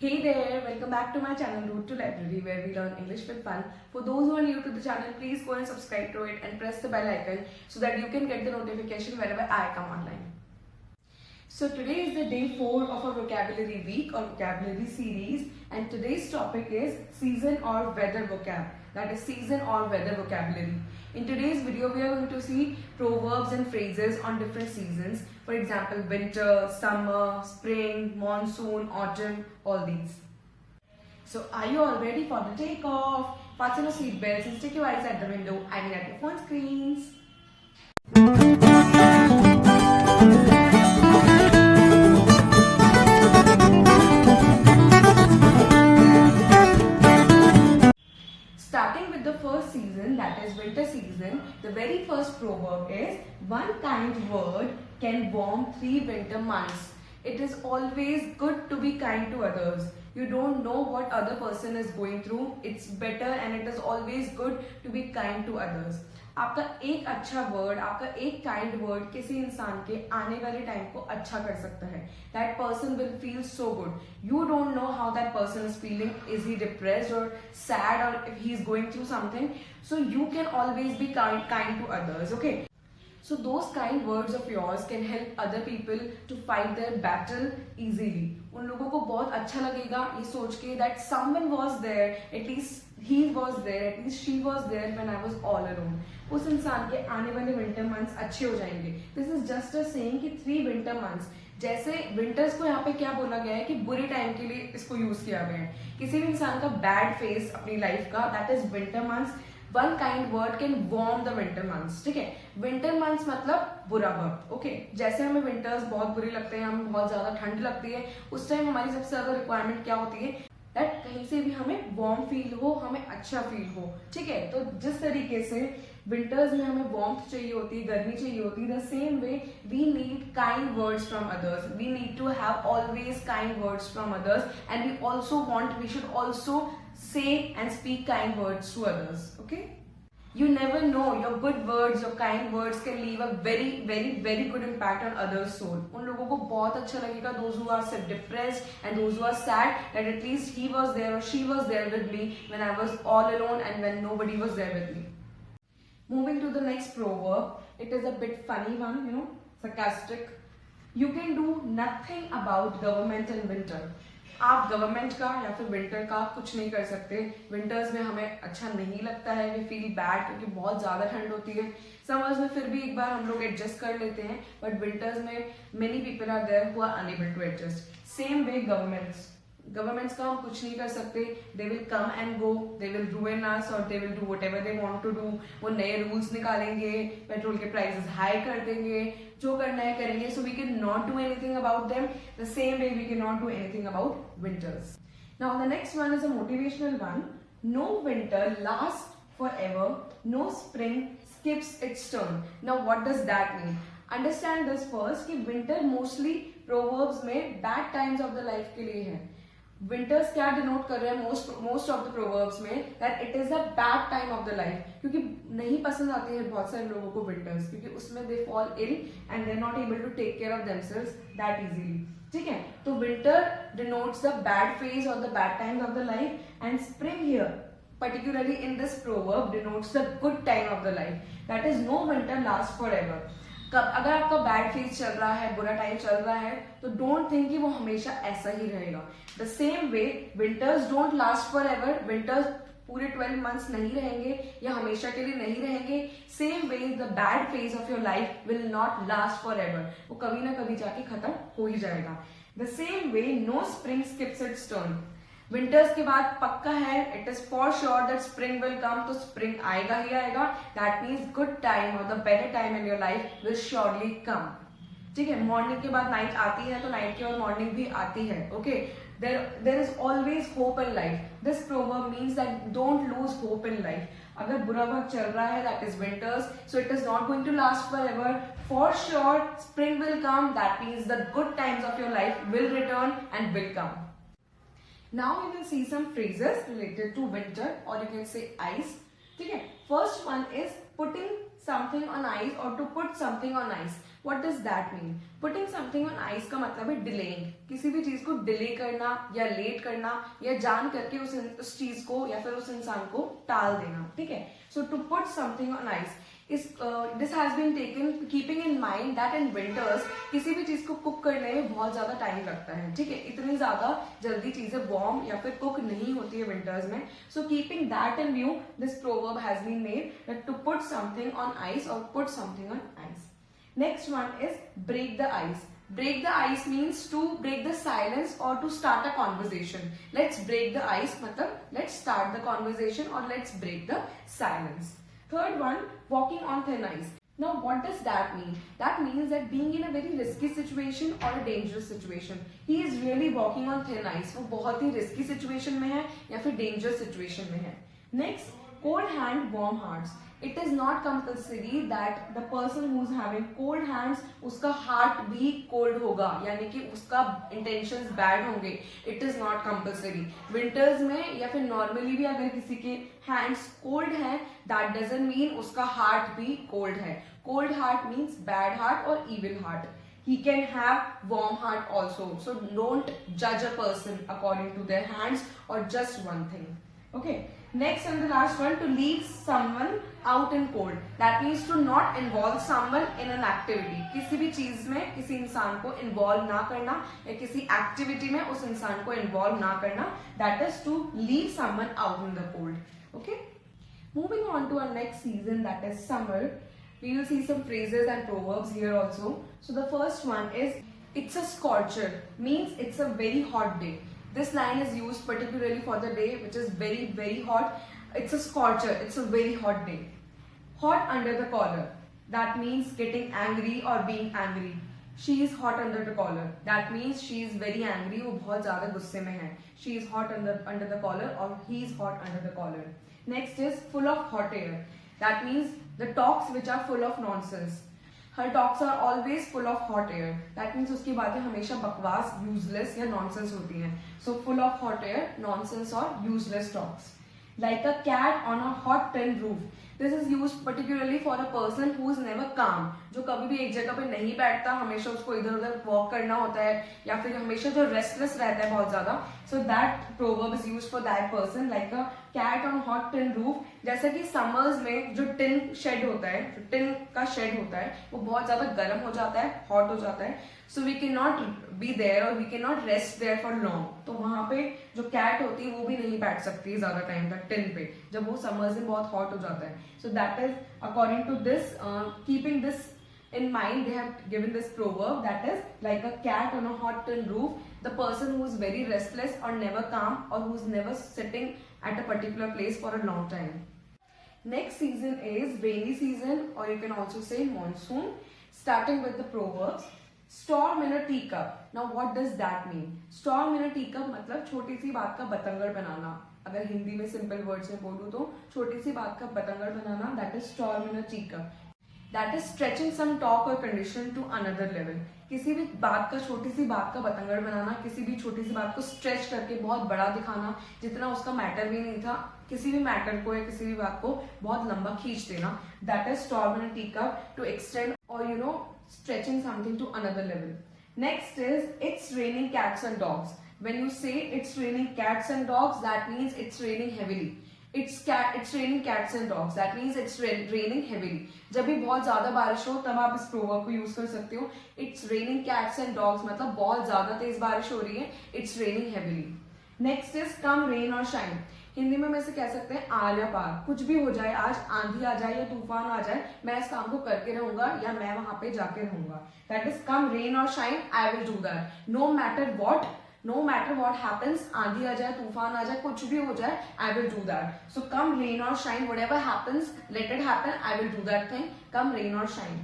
Hey there, welcome back to my channel Route to Library where we learn English with fun. For those who are new to the channel, please go and subscribe to it and press the bell icon so that you can get the notification whenever I come online. So today is the day 4 of our vocabulary week or vocabulary series, and today's topic is season or weather vocab. That is season or weather vocabulary. In today's video, we are going to see proverbs and phrases on different seasons. For example, winter, summer, spring, monsoon, autumn, all these. So are you all ready for the takeoff? Fasten your seat belts and stick your eyes at the window, I mean at your phone screens. Starting with the first season, that is winter season, the very first proverb is, one kind word can warm 3 winter months. It is always good to be kind to others. You don't know what other person is going through. It's better and it is always good to be kind to others. आपका एक अच्छा word, आपका एक kind word किसी इंसान के आने वाले टाइम को अच्छा कर सकता है. That person will feel so good. You don't know how that person is feeling. Is he depressed or sad, or if he is going through something? So you can always be kind to others. Okay. So those kind words of yours can help other people to fight their battle easily. उन लोगों को बहुत अच्छा लगेगा ये सोच के that someone was there, at least he was there, at least she was there when I was all alone. उस इंसान के आने वाले winter months अच्छे हो जाएंगे. This is just a saying कि 3 winter months. जैसे विंटर्स को यहाँ पे क्या बोला गया है कि बुरे टाइम के लिए इसको यूज किया गया है. किसी भी इंसान का बैड फेस अपनी लाइफ का, that is winter months. One kind word can warm the winter months. ठीक है, विंटर मंथ्स मतलब बुरा वक्त. ओके, जैसे हमें विंटर्स बहुत बुरे लगते हैं, हमें बहुत ज्यादा ठंड लगती है, उस टाइम हमारी सबसे ज्यादा रिक्वायरमेंट क्या होती है, दैट कहीं से भी हमें वार्म फील हो, हमें अच्छा फील हो. ठीक है, तो जिस तरीके से विंटर्स में हमें वार्मथ चाहिए होती है, गर्मी चाहिए होती है, the same way we need kind words from others. We need to have always kind words from others, and we also want, we should also say and speak kind words to others. Okay, you never know, your good words, your kind words can leave a very very very good impact on others' soul. उन लोगों को बहुत अच्छा लगेगा, those who are depressed and those who are sad, that at least he was there or she was there with me when I was all alone and when nobody was there with me. Moving to the next proverb, it is a bit funny one, sarcastic. You can do nothing about government in winter. आप government का या फिर winter का कुछ नहीं कर सकते. Winters में हमें अच्छा नहीं लगता है, वी फील बैड क्योंकि बहुत ज्यादा ठंड होती है. समर्स में फिर भी एक बार हम लोग एडजस्ट कर लेते हैं, बट विंटर्स में many people are there who are unable to adjust. Same way governments का हम कुछ नहीं कर सकते. They will come and go, they will ruin us और they will do whatever they want to do. वो नए रूल्स निकालेंगे, पेट्रोल के प्राइसेस हाई कर देंगे, जो करना है करेंगे. So we can not do anything about them. The same way we can not do anything about winters. Now the next one is a motivational one. No winter last forever, no spring skips its turn. Now what does that mean? Understand this first कि winter mostly proverbs में bad times of the life के लिए है. Winters क्या denote कर रहे हैं most of the proverbs में, that it is a bad time of the life. क्योंकि नहीं पसंद आते हैं बहुत सारे लोगों को विंटर्स, क्योंकि उसमें they fall ill and they are not able to take care of themselves that easily. ठीक है, तो winter denotes the bad phase और the bad times of the life, and spring here particularly in this proverb denotes the good time of the life. That is, no winter lasts forever. अगर आपका bad phase चल रहा है, बुरा time चल रहा है, तो डोंट थिंक कि वो हमेशा ऐसा ही रहेगा. The same way winters don't last for ever. Winters पूरे 12 मंथ्स नहीं रहेंगे या हमेशा के लिए नहीं रहेंगे. Same way the bad phase of your life will not last for ever. वो कभी ना कभी जाके खत्म हो ही जाएगा. The same way no spring skips its turn. Winters के बाद पक्का है, it is for sure that spring will come. तो स्प्रिंग आएगा ही आएगा. दैट मीन्स गुड टाइम और the better time in your life will surely come. ठीक है, मॉर्निंग के बाद नाइट आती है तो नाइट के बाद मॉर्निंग भी आती है. Okay, there is always hope in life. This proverb means that don't lose hope in life. अगर बुरा वक्त चल रहा है, that is winters, so it is not going to last for ever. For sure spring will come. That means the good times of your life will return and will come. Now we will see some phrases related to winter, or you can say ice. ठीक है, first one is putting something on ice or to put something on ice. What does that mean? Putting something on ice का मतलब है delaying, किसी भी चीज को delay करना या लेट करना या जान करके उस चीज को या फिर उस इंसान को टाल देना, ठीक है. So to put something on ice is this has been taken keeping in mind that in winters किसी भी चीज को कुक करने में बहुत ज्यादा टाइम लगता है, ठीक है. इतनी ज्यादा जल्दी चीजें वार्म या फिर कुक नहीं होती है विंटर्स में. So keeping that in view, this proverb has been made that to put something on ice or put something on ice. Next one is break the ice. Break the ice means to break the silence or to start a conversation. Let's break the ice मतलब let's start the conversation or let's break the silence. Third one, walking on thin ice. Now what does that mean? That means that being in a very risky situation or a dangerous situation. He is really walking on thin ice. वो बहुत ही risky situation में है या फिर dangerous situation में है. Next, cold hand, warm hearts. It is not compulsory that the person who is having cold hands उसका heart भी cold होगा, यानी कि उसका intentions bad होंगे. It is not compulsory. Winters में या फिर normally भी अगर किसी के hands cold हैं, that doesn't mean उसका heart भी cold है. Cold heart means bad heart or evil heart. He can have warm heart also. So don't judge a person according to their hands or just one thing. Okay. Next and the last one, to leave someone out in cold. That means to not involve someone in an activity. किसी भी चीज में किसी इंसान को involve ना करना या किसी activity में उस इंसान को involve ना करना. That is to leave someone out in the cold. Okay. Moving on to our next season, that is summer. We will see some phrases and proverbs here also. So the first one is, it's a scorcher. Means it's a very hot day. This line is used particularly for the day which is very very hot. It's a scorcher. It's a very hot day. Hot under the collar. That means getting angry or being angry. She is hot under the collar. That means she is very angry. वो बहुत ज़्यादा गुस्से में है. She is hot under the collar or he is hot under the collar. Next is full of hot air. That means the talks which are full of nonsense. Her talks are always full of hot air. That means उसकी बातें हमेशा बकवास, useless या nonsense होती हैं. So full of hot air, nonsense or useless talks. Like a cat on a hot tin roof. This is used particularly for a person who is never calm. जो कभी भी एक जगह पे नहीं बैठता, हमेशा उसको इधर उधर वॉक करना होता है या फिर हमेशा जो रेस्टलेस रहता है बहुत ज्यादा. So that proverb is used for that person, like a cat on hot tin roof. जैसा कि summers में जो tin shed होता है, जो tin का shed होता है, वो बहुत ज्यादा गर्म हो जाता है, hot हो जाता है. So we cannot be there or we cannot rest there for long. तो वहाँ पे जो cat होती है वो भी नहीं बैठ सकती है ज्यादा टाइम तक tin पे, जब वो summers में बहुत hot हो जाता है. So that is according to this, keeping this in mind, they have given this proverb, that is like a cat on a hot tin roof. The person who is very restless or never calm or who is never sitting at a particular place for a long time. Next season is rainy season, or you can also say monsoon. Starting with the proverbs. Storm in a teacup. Now what does that mean? Storm in a teacup मतलब छोटी सी बात का बतंगड़ बनाना. अगर हिंदी में simple words में बोलूँ तो छोटी सी बात का बतंगड़ बनाना, that is storm in a teacup. That is stretching some talk or condition to another level. किसी भी बात का, छोटी सी बात का बतंगड़ बनाना, किसी भी छोटी सी बात को स्ट्रेच करके बहुत बड़ा दिखाना, जितना उसका मैटर भी नहीं था, किसी भी मैटर को या किसी भी बात को बहुत लंबा खींच देना. That is storm in a teacup, to extend or stretching something to another level. Next is it's raining cats and dogs. When you say it's raining cats and dogs, that means it's raining heavily. It's raining cats and dogs. That means it's raining heavily. जब भी बहुत ज्यादा बारिश हो तब आप इस proverb को यूज कर सकते हो. It's raining cats and dogs मतलब बहुत ज्यादा तेज बारिश हो रही है. It's raining heavily. Next is come rain or shine. Hindi में हम इसे कह सकते हैं आर या पार. कुछ भी हो जाए, आज आंधी आ जाए या तूफान आ जाए, मैं इस काम को करके रहूंगा या मैं वहां पे जाके रहूंगा. That is come rain or shine, I will do that. No matter what happens, आंधी आ जाए, तूफान आ जाए, कुछ भी हो जाए, I will do that. So come rain or shine, whatever happens, let it happen, I will do that thing. Come rain or shine.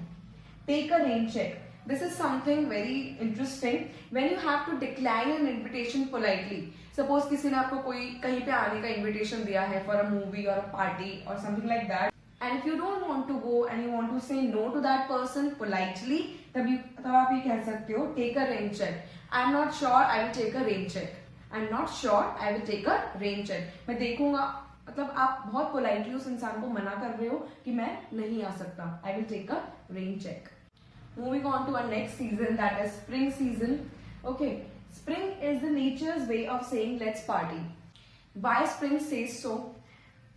Take a rain check. This is something very interesting. When you have to decline an invitation politely. Suppose किसी ने आपको कोई कहीं पे आने का invitation दिया है for a movie or a party or something like that. And if you don't want to go and you want to say no to that person politely, तब आप ये कह सकते हो take a rain check. I'm not sure, I will take a rain check. I'm not sure, I will take a rain check. मैं देखूंगा, मतलब आप बहुत politely उस इंसान को मना कर रहे हो कि मैं नहीं आ सकता. I will take a rain check. Moving on to our next season, that is spring season. Okay, spring is the nature's way of saying let's party. Why spring says so?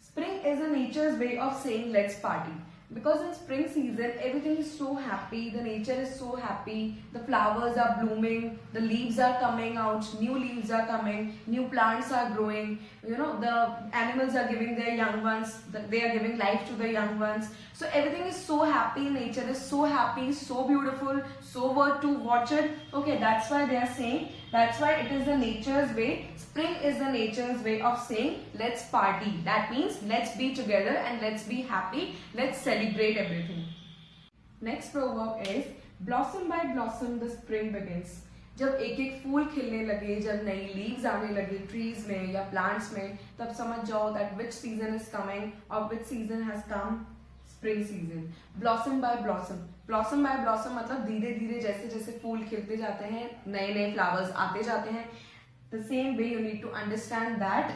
Spring is the nature's way of saying let's party. Because in spring season, everything is so happy, the nature is so happy, the flowers are blooming, the leaves are coming out, new leaves are coming, new plants are growing, the animals are giving their young ones, they are giving life to the young ones. So everything is so happy, nature is so happy, so beautiful, so worth to watch it. Okay, that's why they are saying, that's why it is the nature's way. Spring is the nature's way of saying let's party. That means let's be together and let's be happy, let's celebrate everything. Next proverb is blossom by blossom the spring begins. जब एक एक फूल खिलने लगे, जब नई leaves आने लगे trees में या प्लांट्स में, तब समझ जाओ that which season is coming or which season has come. Spring season. Blossom by blossom. Blossom by blossom मतलब धीरे धीरे जैसे जैसे फूल खिलते जाते हैं, नए नए फ्लावर्स आते जाते हैं. The same way you need to understand that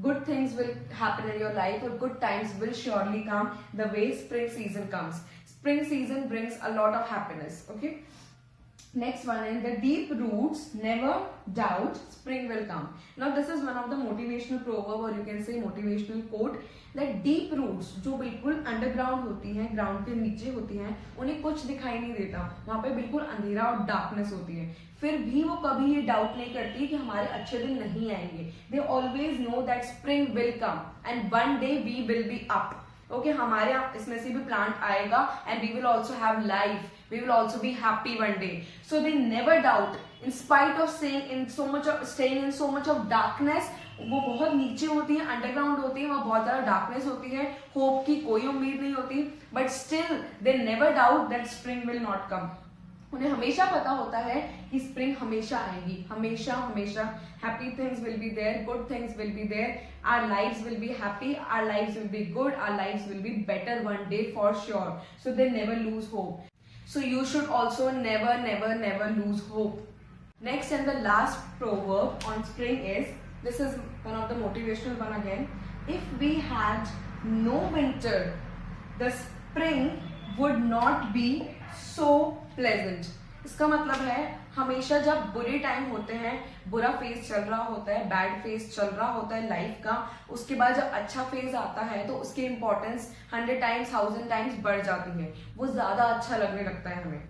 good things will happen in your life or good times will surely come the way spring season comes. Spring season brings a lot of happiness. Okay. Next one is the deep roots never doubt spring will come. Now this is one of the motivational proverb or you can say motivational quote that deep roots जो बिल्कुल underground होती हैं, ground के नीचे होती हैं, उन्हें कुछ दिखाई नहीं देता, वहां पे बिल्कुल अंधेरा और डार्कनेस होती है, फिर भी वो कभी ये डाउट नहीं करती कि हमारे अच्छे दिन नहीं आएंगे. They always know that spring will come and one day we will be up. Okay, हमारे यहाँ इसमें से भी प्लांट आएगा and we will also have life, we will also be happy one day. So they never doubt in spite of staying in so much of darkness. वो बहुत नीचे होती है, अंडरग्राउंड होती है, वहाँ बहुत ज्यादा डार्कनेस होती है, होप की कोई उम्मीद नहीं होती, but still they never doubt that spring will not come. उन्हें हमेशा पता होता है कि स्प्रिंग हमेशा आएगी, हमेशा हमेशा. Happy things will be there, good things will be there, our lives will be happy, our lives will be good, our lives will be better one day for sure. So they never lose hope. So you should also never, never, never lose hope. Next and the last proverb on spring is, this is one of the motivational one again. If we had no winter, the spring would not be so pleasant. इसका मतलब है हमेशा जब बुरे time होते हैं, बुरा phase चल रहा होता है, बैड फेज चल रहा होता है लाइफ का, उसके बाद जब अच्छा फेज आता है तो उसकी इंपॉर्टेंस 100 टाइम्स 1000 टाइम्स बढ़ जाती है, वो ज्यादा अच्छा लगने लगता है हमें.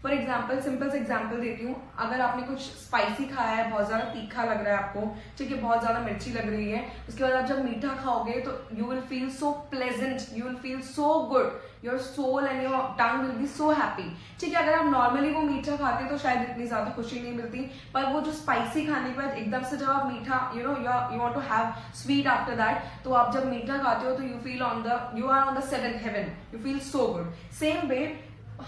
फॉर एग्जाम्पल, सिंपल से एग्जाम्पल देती हूँ. अगर आपने कुछ स्पाइसी खाया है, बहुत ज्यादा तीखा लग रहा है आपको, ठीक है, बहुत ज्यादा मिर्ची लग रही है, उसके बाद आप जब मीठा खाओगे तो you will feel so pleasant, you will feel so good, your soul and your tongue will be so happy. ठीक है, अगर आप नॉर्मली वो मीठा खाते तो शायद इतनी ज्यादा खुशी नहीं मिलती, पर वो जो स्पाइसी खाने के बाद एकदम से जब आप मीठा you want to have sweet after that, तो आप जब मीठा खाते हो तो you are on the seventh heaven, you feel so good. Same way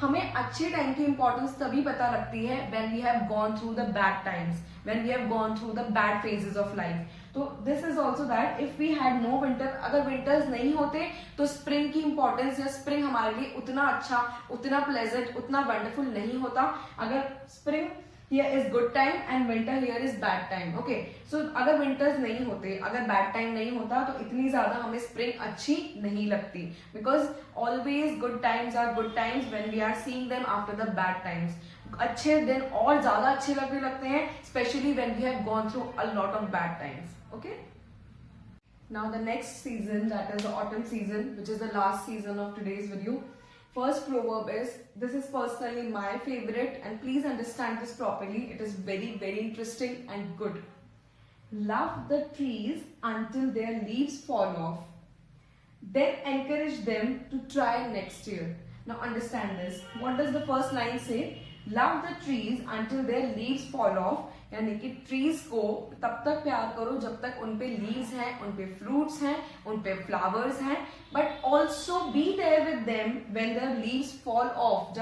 हमें अच्छे टाइम की इंपॉर्टेंस तभी पता लगती है when we have gone through the bad times, when we have gone through the bad phases of life. तो this is also that if we had no winter, अगर winters नहीं होते तो स्प्रिंग की इंपॉर्टेंस या स्प्रिंग हमारे लिए उतना अच्छा, उतना प्लेजेंट, उतना वंडरफुल नहीं होता. अगर spring here is good time and winter here is bad time. Okay, so अगर winters नहीं होते, अगर bad time नहीं होता तो इतनी ज्यादा हमें spring अच्छी नहीं लगती, because always good times are good times when we are seeing them after the bad times. अच्छे दिन और ज्यादा अच्छे लगने लगते हैं, especially when we have gone through a lot of bad times. Okay, now the next season, that is the autumn season, which is the last season of today's video. First proverb is, this is personally my favorite and please understand this properly, it is very, very interesting and good. Love the trees until their leaves fall off, then encourage them to try next year. Now understand this, what does the first line say? Love the trees until their leaves fall off, यानी कि trees को तब तक प्यार करो जब तक उन पे लीव्स हैं, उन पे फ्रूट्स हैं, उन पे फ्लावर्स हैं, but also be there with them when the leaves fall off.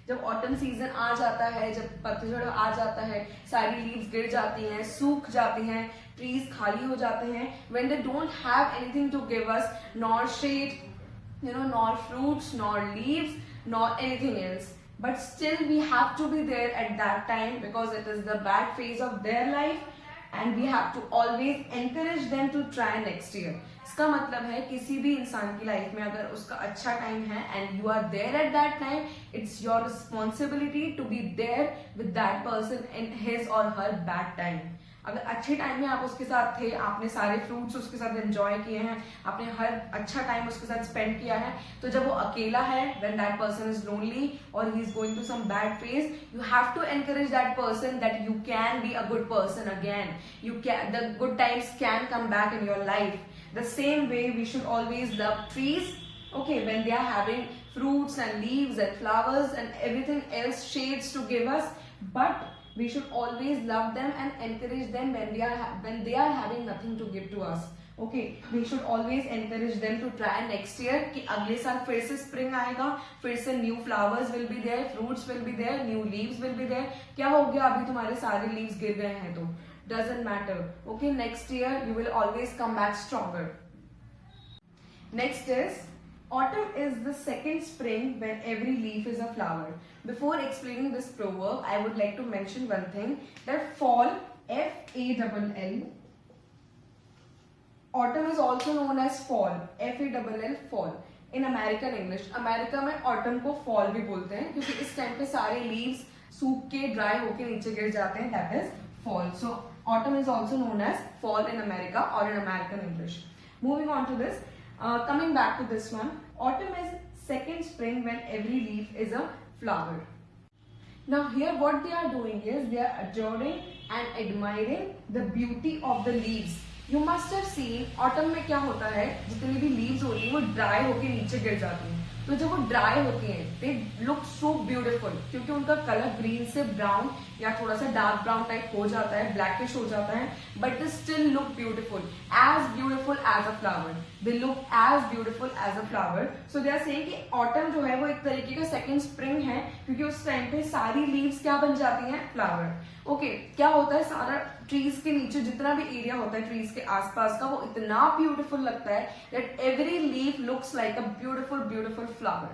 जब ऑटम सीजन आ जाता है, जब पतझड़ आ जाता है, सारी लीव्स गिर जाती हैं, सूख जाती हैं, ट्रीज खाली हो जाते हैं, when they don't have anything to give us, nor shade, nor fruits, nor leaves, nor anything else. But still we have to be there at that time because it is the bad phase of their life. and we have to always encourage them to try next year. इसका मतलब है किसी भी इंसान की life में अगर उसका अच्छा टाइम है and you are there at that time, it's your responsibility to be there with that person in his or her bad time. अगर अच्छे टाइम में आप उसके साथ थे, आपने सारे फ्रूट्स उसके साथ एंजॉय किए हैं, आपने हर अच्छा टाइम उसके साथ स्पेंड किया है, तो जब वो अकेला है, when that person is lonely or he is going through some bad phase, you have to encourage that person that you can be a good person again. The good times can come back in your life. The same way we should always love trees, okay, when they are having fruits and leaves and flowers and everything else shades to give us, but we should always love them and encourage them when they are having nothing to give to us. Okay, we should always encourage them to try next year कि अगले साल फिर से spring आएगा, फिर से new flowers will be there, fruits will be there, new leaves will be there. क्या हो गया अभी तुम्हारे सारे leaves गिर गए हैं तो doesn't matter. Okay, next year you will always come back stronger. Next is autumn is the second spring when every leaf is a flower. Before explaining this proverb, I would like to mention one thing, that fall, F-A-L-L, autumn is also known as fall, F-A-L-L, fall. In American English, America में autumn को fall भी बोलते हैं क्योंकि इस time पे सारे leaves सूख के dry होके नीचे गिर जाते हैं, that is fall. So autumn is also known as fall in America or in American English. Moving on to this, coming back to this one, autumn is second spring when every leaf is a flower. Now here what they are doing is they are adoring and admiring the beauty of the leaves. You must have seen autumn में क्या होता है, जितनी भी leaves होती हैं वो dry होके नीचे गिर जाती हैं, तो जब वो ड्राई होती हैं they look so beautiful क्योंकि उनका कलर ग्रीन से ब्राउन या थोड़ा सा डार्क ब्राउन टाइप हो जाता है, ब्लैकिश हो जाता है, but they still look beautiful as a flower. They look as beautiful as a flower. So they are saying कि autumn जो है वो एक तरीके का second spring है क्योंकि उस टाइम पे सारी leaves क्या बन जाती हैं, flower. Okay, क्या होता है, सारा ट्रीज के नीचे जितना भी एरिया होता है ट्रीज के आसपास का वो इतना ब्यूटीफुल लगता है that every leaf looks like a beautiful flower.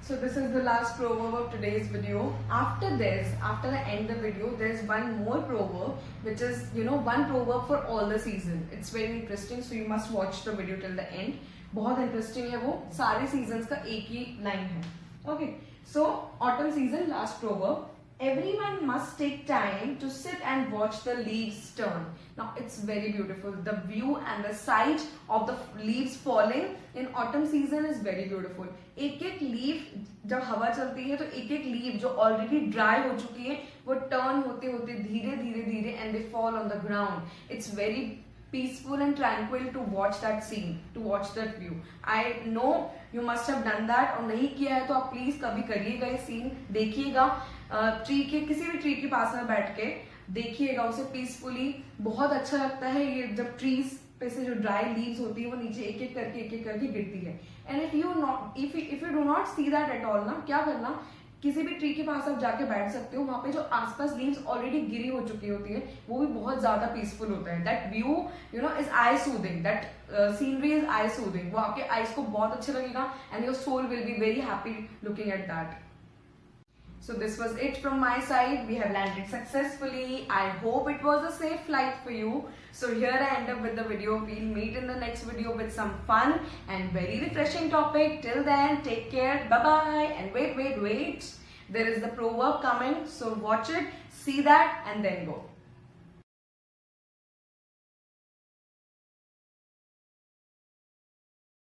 So this is the last proverb of today's video. After I end the video, there is one more proverb which is, one proverb for all the season. It's very interesting, so you must watch the video till the end. बहुत interesting है वो, सारे seasons का एक ही line है. Okay, so autumn season, last proverb. Everyone must take time to sit and watch the leaves turn. Now it's very beautiful. The view and the sight of the leaves falling in autumn season is very beautiful. एक एक leaf जब हवा चलती है तो एक एक leaf जो already dry हो चुकी है वो turn होते होते धीरे धीरे and they fall on the ground. It's very peaceful and tranquil to watch that scene, to watch that view. I know you must have done that, और नहीं किया है तो आप प्लीज कभी करिएगा ये सीन, देखिएगा ट्री के किसी भी ट्री के पास में बैठ के देखिएगा उसे पीसफुली. बहुत अच्छा लगता है ये जब ट्रीज पे से जो ड्राई लीव्स होती है वो नीचे एक एक करके गिरती है. And if you do not see that at all ना, क्या करना, किसी भी ट्री के पास आप जाके बैठ सकते हो, वहां पे जो आसपास लीव्स ऑलरेडी गिरी हो चुकी होती है वो भी बहुत ज्यादा पीसफुल होता है. That view is eye soothing, that scenery is eye soothing. वो आपके आईज को बहुत अच्छा लगेगा and your soul will be very happy looking at that. So this was it from my side. We have landed successfully. I hope it was a safe flight for you. So here I end up with the video. We'll meet in the next video with some fun and very refreshing topic. Till then, take care. Bye-bye. And wait. There is the proverb coming. So watch it, see that and then go.